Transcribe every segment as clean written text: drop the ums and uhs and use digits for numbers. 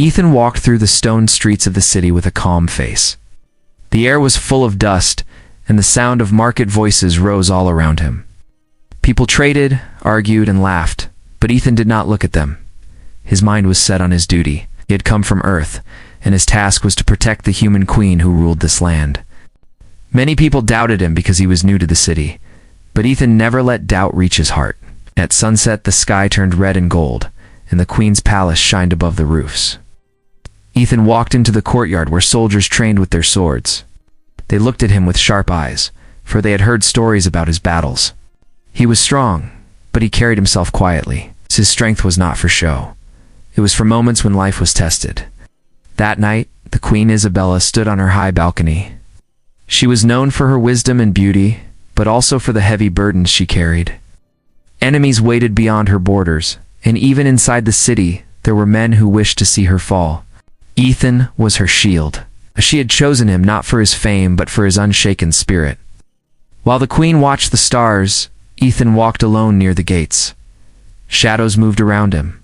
Ethan walked through the stone streets of the city with a calm face. The air was full of dust, and the sound of market voices rose all around him. People traded, argued, and laughed, but Ethan did not look at them. His mind was set on his duty. He had come from Earth, and his task was to protect the human queen who ruled this land. Many people doubted him because he was new to the city, but Ethan never let doubt reach his heart. At sunset, the sky turned red and gold, and the queen's palace shined above the roofs. Ethan walked into the courtyard where soldiers trained with their swords. They looked at him with sharp eyes, for they had heard stories about his battles. He was strong, but he carried himself quietly. His strength was not for show. It was for moments when life was tested. That night, the Queen Isabella stood on her high balcony. She was known for her wisdom and beauty, but also for the heavy burdens she carried. Enemies waited beyond her borders, and even inside the city, there were men who wished to see her fall. Ethan was her shield. She had chosen him not for his fame, but for his unshaken spirit. While the queen watched the stars, Ethan walked alone near the gates. Shadows moved around him.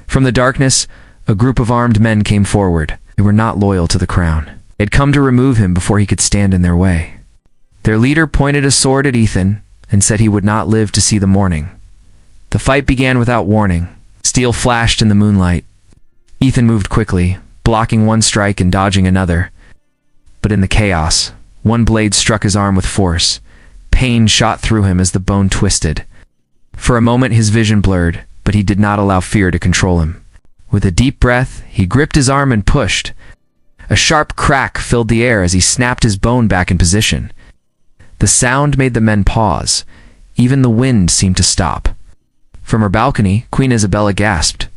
From the darkness, a group of armed men came forward. They were not loyal to the crown. They had come to remove him before he could stand in their way. Their leader pointed a sword at Ethan and said he would not live to see the morning. The fight began without warning. Steel flashed in the moonlight. Ethan moved quickly, blocking one strike and dodging another. But in the chaos, one blade struck his arm with force. Pain shot through him as the bone twisted. For a moment his vision blurred, but he did not allow fear to control him. With a deep breath, he gripped his arm and pushed. A sharp crack filled the air as he snapped his bone back in position. The sound made the men pause. Even the wind seemed to stop. From her balcony, Queen Isabella gasped.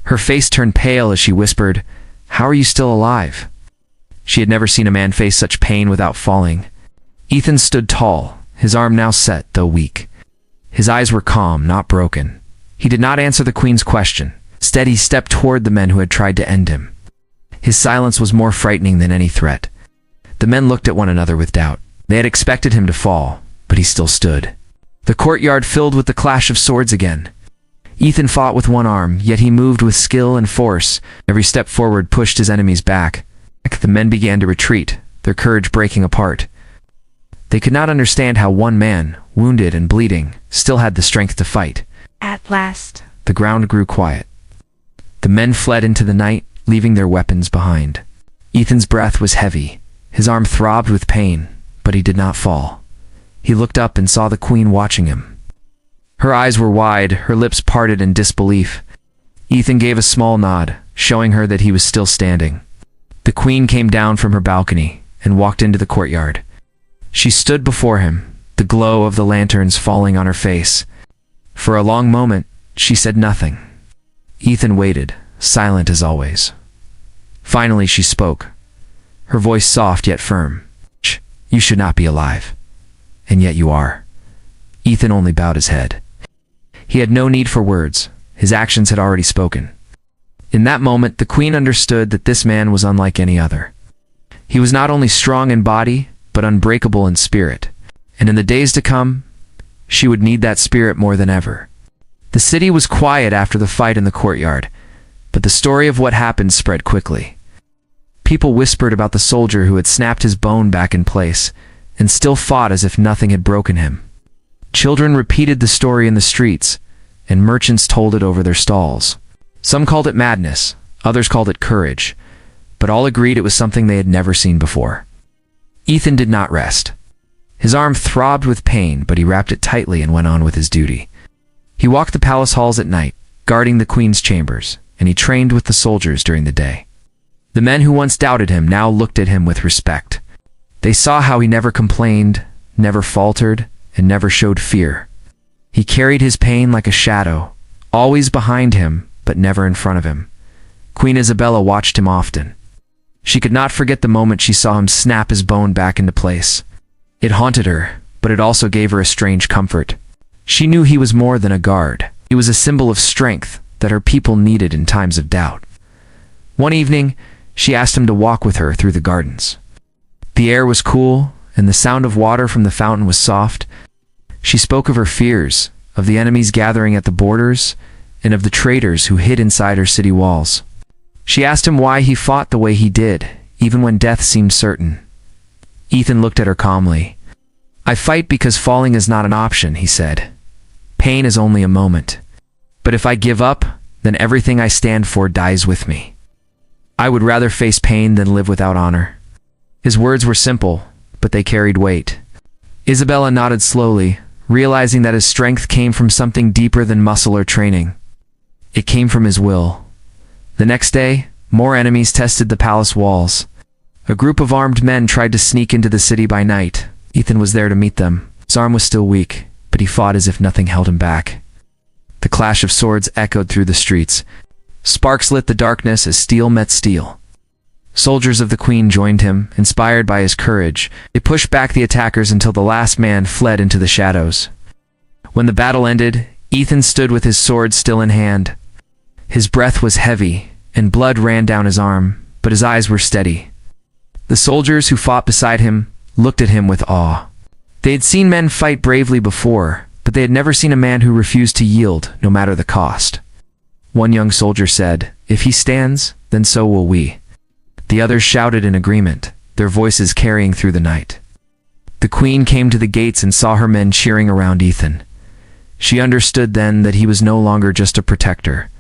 Her face turned pale as she whispered, "How are you still alive?" She had never seen a man face such pain without falling. Ethan stood tall, his arm now set, though weak. His eyes were calm, not broken. He did not answer the queen's question. Instead, he stepped toward the men who had tried to end him. His silence was more frightening than any threat. The men looked at one another with doubt. They had expected him to fall, but he still stood. The courtyard filled with the clash of swords again. Ethan fought with one arm, yet he moved with skill and force. Every step forward pushed his enemies back. The men began to retreat, their courage breaking apart. They could not understand how one man, wounded and bleeding, still had the strength to fight. At last, the ground grew quiet. The men fled into the night, leaving their weapons behind. Ethan's breath was heavy. His arm throbbed with pain, but he did not fall. He looked up and saw the queen watching him. Her eyes were wide, her lips parted in disbelief. Ethan gave a small nod, showing her that he was still standing. The queen came down from her balcony and walked into the courtyard. She stood before him, the glow of the lanterns falling on her face. For a long moment, she said nothing. Ethan waited, silent as always. Finally, she spoke, her voice soft yet firm. "You should not be alive. And yet you are." Ethan only bowed his head. He had no need for words. His actions had already spoken. In that moment, the queen understood that this man was unlike any other. He was not only strong in body, but unbreakable in spirit. And in the days to come, she would need that spirit more than ever. The city was quiet after the fight in the courtyard, but the story of what happened spread quickly. People whispered about the soldier who had snapped his bone back in place, and still fought as if nothing had broken him. Children repeated the story in the streets, and merchants told it over their stalls. Some called it madness, others called it courage, but all agreed it was something they had never seen before. Ethan did not rest. His arm throbbed with pain, but he wrapped it tightly and went on with his duty. He walked the palace halls at night, guarding the queen's chambers, and he trained with the soldiers during the day. The men who once doubted him now looked at him with respect. They saw how he never complained, never faltered, and never showed fear. He carried his pain like a shadow, always behind him, but never in front of him. Queen Isabella watched him often. She could not forget the moment she saw him snap his bone back into place. It haunted her, but it also gave her a strange comfort. She knew he was more than a guard. He was a symbol of strength that her people needed in times of doubt. One evening, she asked him to walk with her through the gardens. The air was cool, and the sound of water from the fountain was soft. She spoke of her fears, of the enemies gathering at the borders, and of the traitors who hid inside her city walls. She asked him why he fought the way he did, even when death seemed certain. Ethan looked at her calmly. "I fight because falling is not an option," he said. "Pain is only a moment. But if I give up, then everything I stand for dies with me. I would rather face pain than live without honor." His words were simple, but they carried weight. Isabella nodded slowly, realizing that his strength came from something deeper than muscle or training. It came from his will. The next day, more enemies tested the palace walls. A group of armed men tried to sneak into the city by night. Ethan was there to meet them. His arm was still weak, but he fought as if nothing held him back. The clash of swords echoed through the streets. Sparks lit the darkness as steel met steel. Soldiers of the Queen joined him, inspired by his courage. They pushed back the attackers until the last man fled into the shadows. When the battle ended, Ethan stood with his sword still in hand. His breath was heavy, and blood ran down his arm, but his eyes were steady. The soldiers who fought beside him looked at him with awe. They had seen men fight bravely before, but they had never seen a man who refused to yield, no matter the cost. One young soldier said, "If he stands, then so will we." The others shouted in agreement, their voices carrying through the night. The Queen came to the gates and saw her men cheering around Ethan. She understood then that he was no longer just a protector.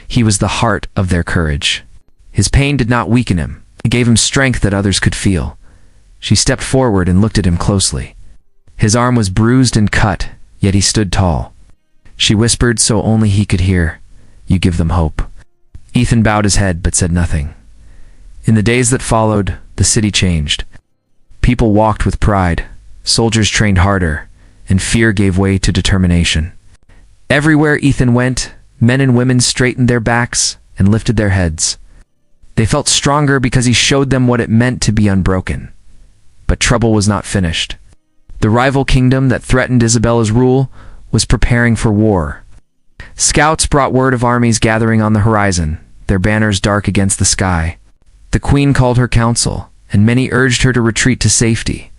He was the heart of their courage. His pain did not weaken him. It gave him strength that others could feel. She stepped forward and looked at him closely. His arm was bruised and cut, yet he stood tall. She whispered so only he could hear, "You give them hope." Ethan bowed his head but said nothing. In the days that followed, the city changed. People walked with pride, soldiers trained harder, and fear gave way to determination. Everywhere Ethan went, men and women straightened their backs and lifted their heads. They felt stronger because he showed them what it meant to be unbroken. But trouble was not finished. The rival kingdom that threatened Isabella's rule was preparing for war. Scouts brought word of armies gathering on the horizon, their banners dark against the sky. The Queen called her council, and many urged her to retreat to safety.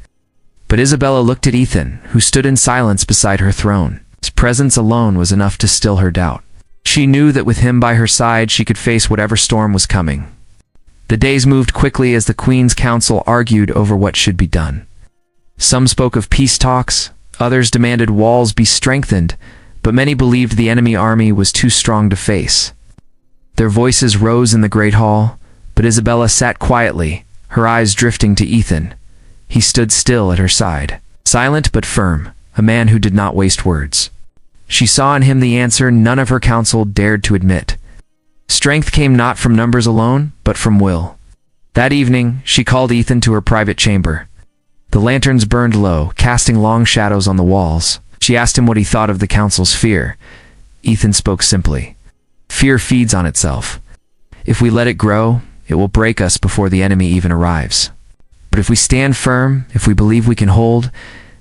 But Isabella looked at Ethan, who stood in silence beside her throne. His presence alone was enough to still her doubt. She knew that with him by her side she could face whatever storm was coming. The days moved quickly as the Queen's council argued over what should be done. Some spoke of peace talks, others demanded walls be strengthened, but many believed the enemy army was too strong to face. Their voices rose in the great hall, but Isabella sat quietly, her eyes drifting to Ethan. He stood still at her side, silent but firm, a man who did not waste words. She saw in him the answer none of her council dared to admit. Strength came not from numbers alone, but from will. That evening, she called Ethan to her private chamber. The lanterns burned low, casting long shadows on the walls. She asked him what he thought of the council's fear. Ethan spoke simply. "Fear feeds on itself. If we let it grow, it will break us before the enemy even arrives. But if we stand firm, if we believe we can hold,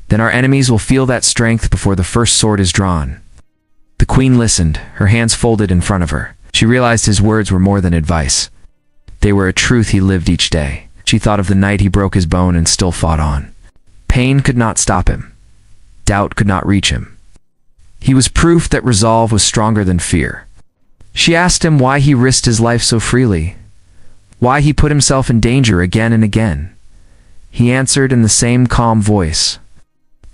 then our enemies will feel that strength before the first sword is drawn." The Queen listened, her hands folded in front of her. She realized his words were more than advice. They were a truth he lived each day. She thought of the night he broke his bone and still fought on. Pain could not stop him. Doubt could not reach him. He was proof that resolve was stronger than fear. She asked him why he risked his life so freely, why he put himself in danger again and again. He answered in the same calm voice,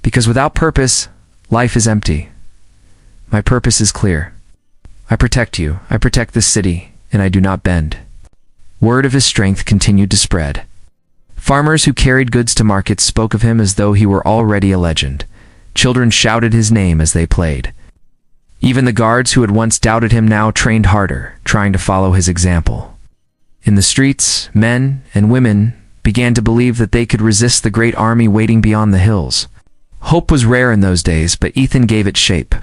"Because without purpose, life is empty. My purpose is clear. I protect you, I protect this city, and I do not bend." Word of his strength continued to spread. Farmers who carried goods to markets spoke of him as though he were already a legend. Children shouted his name as they played. Even the guards who had once doubted him now trained harder, trying to follow his example. In the streets, men and women began to believe that they could resist the great army waiting beyond the hills. Hope was rare in those days, but Ethan gave it shape.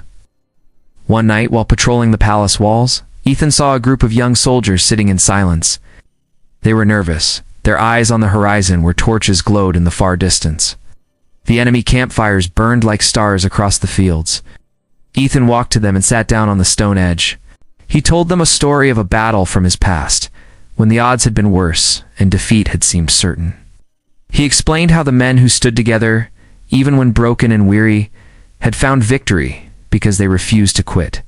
One night, while patrolling the palace walls, Ethan saw a group of young soldiers sitting in silence. They were nervous. Their eyes on the horizon where torches glowed in the far distance. The enemy campfires burned like stars across the fields. Ethan walked to them and sat down on the stone edge. He told them a story of a battle from his past, when the odds had been worse and defeat had seemed certain. He explained how the men who stood together, even when broken and weary, had found victory because they refused to quit.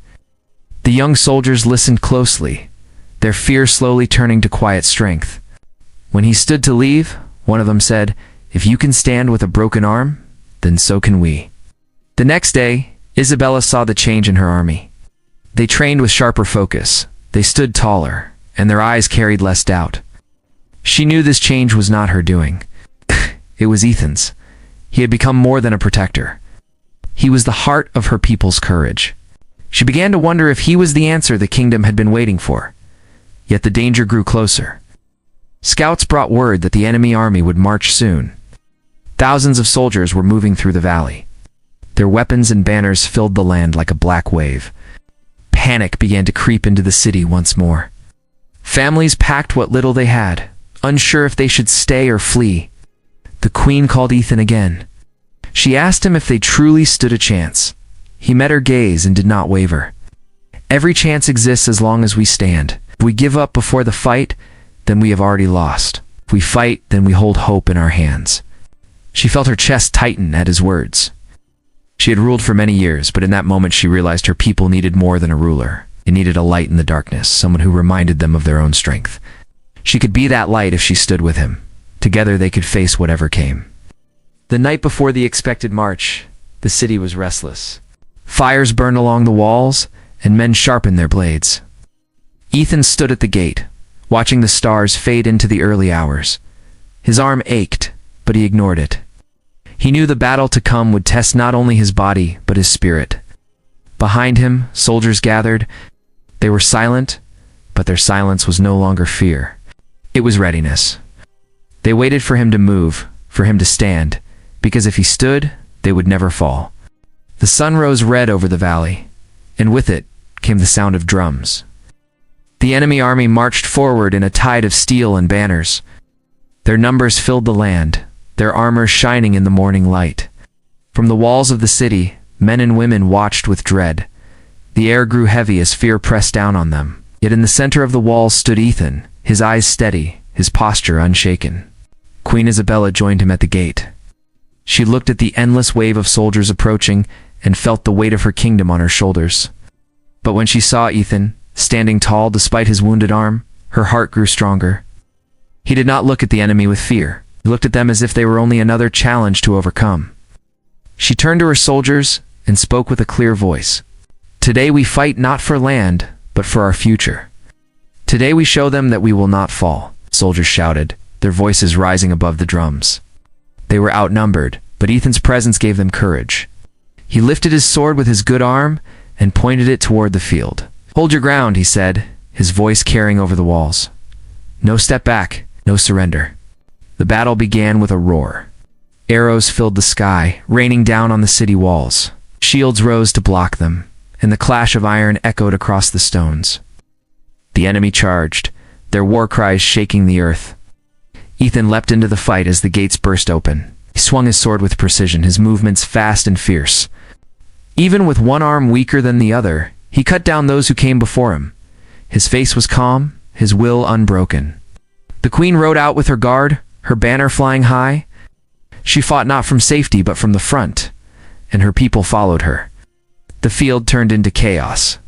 The young soldiers listened closely, their fear slowly turning to quiet strength. When he stood to leave, one of them said, "If you can stand with a broken arm, then so can we." The next day, Isabella saw the change in her army. They trained with sharper focus, they stood taller, and their eyes carried less doubt. She knew this change was not her doing. It was Ethan's. He had become more than a protector. He was the heart of her people's courage. She began to wonder if he was the answer the kingdom had been waiting for. Yet the danger grew closer. Scouts brought word that the enemy army would march soon. Thousands of soldiers were moving through the valley. Their weapons and banners filled the land like a black wave. Panic began to creep into the city once more. Families packed what little they had, unsure if they should stay or flee. The queen called Ethan again. She asked him if they truly stood a chance. He met her gaze and did not waver. "Every chance exists as long as we stand. If we give up before the fight, then we have already lost. If we fight, then we hold hope in our hands." She felt her chest tighten at his words. She had ruled for many years, but in that moment she realized her people needed more than a ruler. They needed a light in the darkness, someone who reminded them of their own strength. She could be that light if she stood with him. Together they could face whatever came. The night before the expected march, the city was restless. Fires burned along the walls, and men sharpened their blades. Ethan stood at the gate, watching the stars fade into the early hours. His arm ached, but he ignored it. He knew the battle to come would test not only his body, but his spirit. Behind him, soldiers gathered. They were silent, but their silence was no longer fear. It was readiness. They waited for him to move, for him to stand, because if he stood, they would never fall. The sun rose red over the valley, and with it came the sound of drums. The enemy army marched forward in a tide of steel and banners. Their numbers filled the land, their armor shining in the morning light. From the walls of the city, men and women watched with dread. The air grew heavy as fear pressed down on them. Yet in the center of the walls stood Ethan, his eyes steady, his posture unshaken. Queen Isabella joined him at the gate. She looked at the endless wave of soldiers approaching and felt the weight of her kingdom on her shoulders. But when she saw Ethan, standing tall despite his wounded arm, her heart grew stronger. He did not look at the enemy with fear. He looked at them as if they were only another challenge to overcome. She turned to her soldiers and spoke with a clear voice. "Today we fight not for land, but for our future. Today we show them that we will not fall," soldiers shouted, their voices rising above the drums. They were outnumbered, but Ethan's presence gave them courage. He lifted his sword with his good arm and pointed it toward the field. "Hold your ground," he said, his voice carrying over the walls. "No step back, no surrender." The battle began with a roar. Arrows filled the sky, raining down on the city walls. Shields rose to block them, and the clash of iron echoed across the stones. The enemy charged, their war cries shaking the earth. Ethan leapt into the fight as the gates burst open. He swung his sword with precision, his movements fast and fierce. Even with one arm weaker than the other, he cut down those who came before him. His face was calm, his will unbroken. The queen rode out with her guard, her banner flying high. She fought not from safety but from the front, and her people followed her. The field turned into chaos.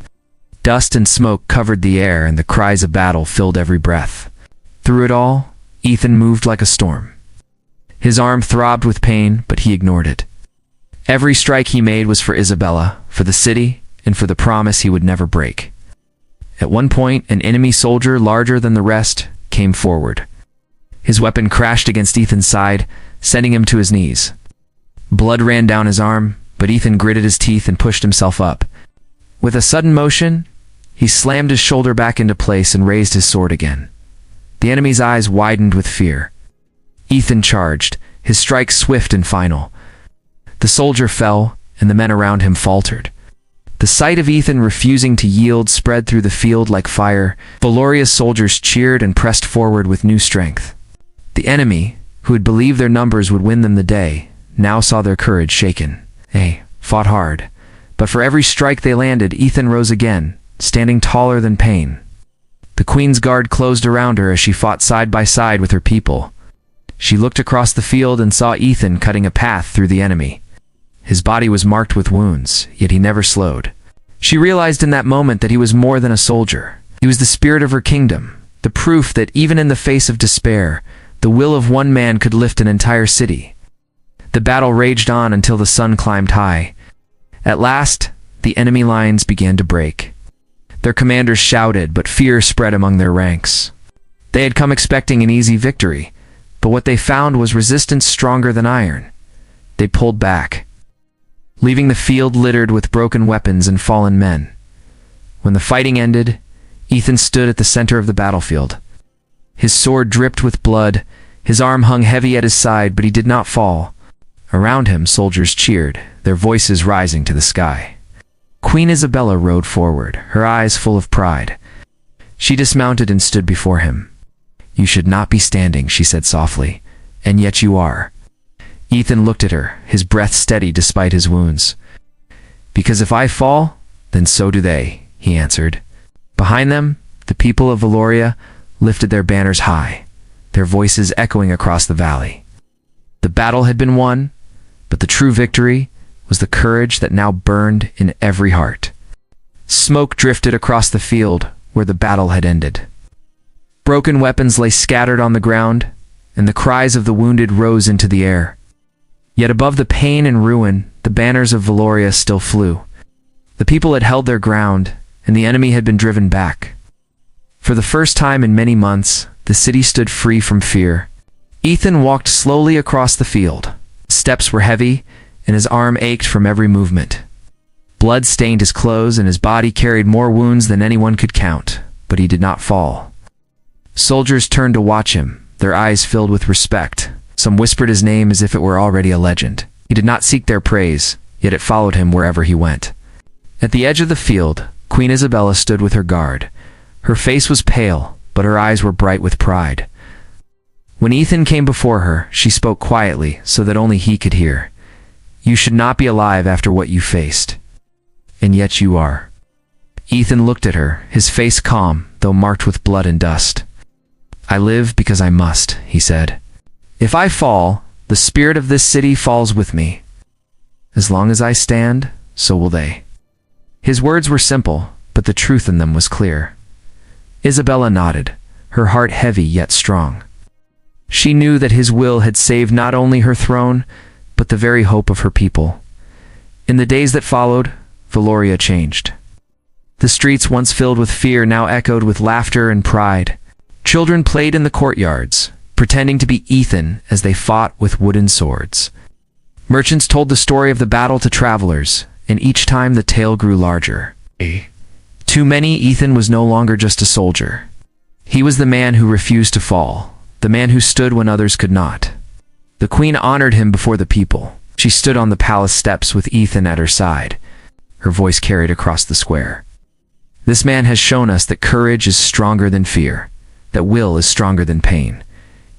Dust and smoke covered the air, and the cries of battle filled every breath. Through it all, Ethan moved like a storm. His arm throbbed with pain, but he ignored it. Every strike he made was for Isabella, for the city, and for the promise he would never break. At one point, an enemy soldier larger than the rest came forward. His weapon crashed against Ethan's side, sending him to his knees. Blood ran down his arm, but Ethan gritted his teeth and pushed himself up. With a sudden motion, he slammed his shoulder back into place and raised his sword again. The enemy's eyes widened with fear. Ethan charged, his strike swift and final. The soldier fell, and the men around him faltered. The sight of Ethan refusing to yield spread through the field like fire. Valoria's soldiers cheered and pressed forward with new strength. The enemy, who had believed their numbers would win them the day, now saw their courage shaken. They fought hard, but for every strike they landed, Ethan rose again, standing taller than pain. The queen's guard closed around her as she fought side by side with her people. She looked across the field and saw Ethan cutting a path through the enemy. His body was marked with wounds, yet he never slowed. She realized in that moment that he was more than a soldier. He was the spirit of her kingdom, the proof that even in the face of despair, the will of one man could lift an entire city. The battle raged on until the sun climbed high. At last, the enemy lines began to break. Their commanders shouted, but fear spread among their ranks. They had come expecting an easy victory, but what they found was resistance stronger than iron. They pulled back, leaving the field littered with broken weapons and fallen men. When the fighting ended, Ethan stood at the center of the battlefield. His sword dripped with blood, his arm hung heavy at his side, but he did not fall. Around him, soldiers cheered, their voices rising to the sky. Queen Isabella rode forward, her eyes full of pride. She dismounted and stood before him. "You should not be standing," she said softly, "and yet you are." Ethan looked at her, his breath steady despite his wounds. "Because if I fall, then so do they," he answered. Behind them, the people of Valoria lifted their banners high, their voices echoing across the valley. The battle had been won, but the true victory was the courage that now burned in every heart. Smoke drifted across the field where the battle had ended. Broken weapons lay scattered on the ground, and the cries of the wounded rose into the air. Yet above the pain and ruin, the banners of Valoria still flew. The people had held their ground, and the enemy had been driven back. For the first time in many months, the city stood free from fear. Ethan walked slowly across the field. Steps were heavy, and his arm ached from every movement. Blood stained his clothes, and his body carried more wounds than anyone could count, but he did not fall. Soldiers turned to watch him, their eyes filled with respect. Some whispered his name as if it were already a legend. He did not seek their praise, yet it followed him wherever he went. At the edge of the field, Queen Isabella stood with her guard. Her face was pale, but her eyes were bright with pride. When Ethan came before her, she spoke quietly so that only he could hear. "You should not be alive after what you faced. And yet you are." Ethan looked at her, his face calm, though marked with blood and dust. "I live because I must," he said. "If I fall, the spirit of this city falls with me. As long as I stand, so will they." His words were simple, but the truth in them was clear. Isabella nodded, her heart heavy yet strong. She knew that his will had saved not only her throne, but the very hope of her people. In the days that followed, Valoria changed. The streets once filled with fear now echoed with laughter and pride. Children played in the courtyards, pretending to be Ethan as they fought with wooden swords. Merchants told the story of the battle to travelers, and each time the tale grew larger. To many, Ethan was no longer just a soldier. He was the man who refused to fall, the man who stood when others could not. The queen honored him before the people. She stood on the palace steps with Ethan at her side. Her voice carried across the square. "This man has shown us that courage is stronger than fear, that will is stronger than pain.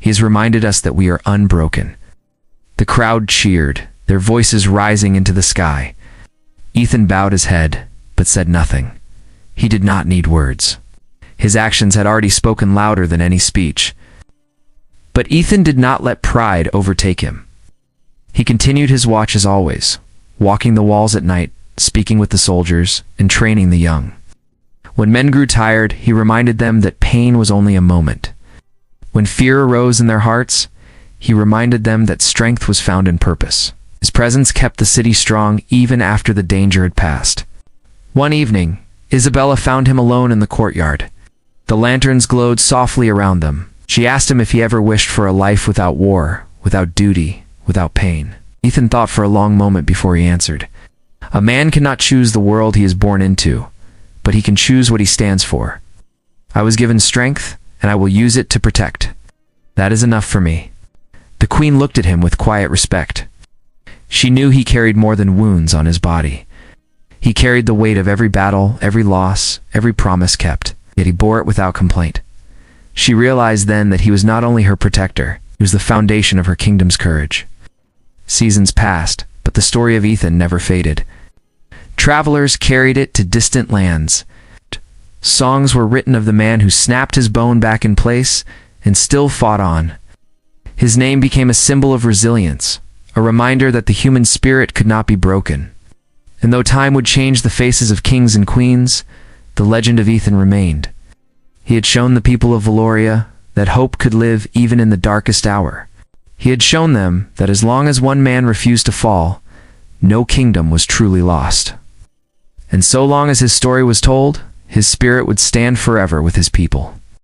He has reminded us that we are unbroken." The crowd cheered, their voices rising into the sky. Ethan bowed his head, but said nothing. He did not need words. His actions had already spoken louder than any speech. But Ethan did not let pride overtake him. He continued his watch as always, walking the walls at night, speaking with the soldiers, and training the young. When men grew tired, he reminded them that pain was only a moment. When fear arose in their hearts, he reminded them that strength was found in purpose. His presence kept the city strong even after the danger had passed. One evening, Isabella found him alone in the courtyard. The lanterns glowed softly around them. She asked him if he ever wished for a life without war, without duty, without pain. Ethan thought for a long moment before he answered. "A man cannot choose the world he is born into, but he can choose what he stands for. I was given strength, and I will use it to protect. That is enough for me." The queen looked at him with quiet respect. She knew he carried more than wounds on his body. He carried the weight of every battle, every loss, every promise kept, yet he bore it without complaint. She realized then that he was not only her protector, he was the foundation of her kingdom's courage. Seasons passed, but the story of Ethan never faded. Travelers carried it to distant lands. Songs were written of the man who snapped his bone back in place and still fought on. His name became a symbol of resilience, a reminder that the human spirit could not be broken. And though time would change the faces of kings and queens, the legend of Ethan remained. He had shown the people of Valoria that hope could live even in the darkest hour. He had shown them that as long as one man refused to fall, no kingdom was truly lost. And so long as his story was told, his spirit would stand forever with his people.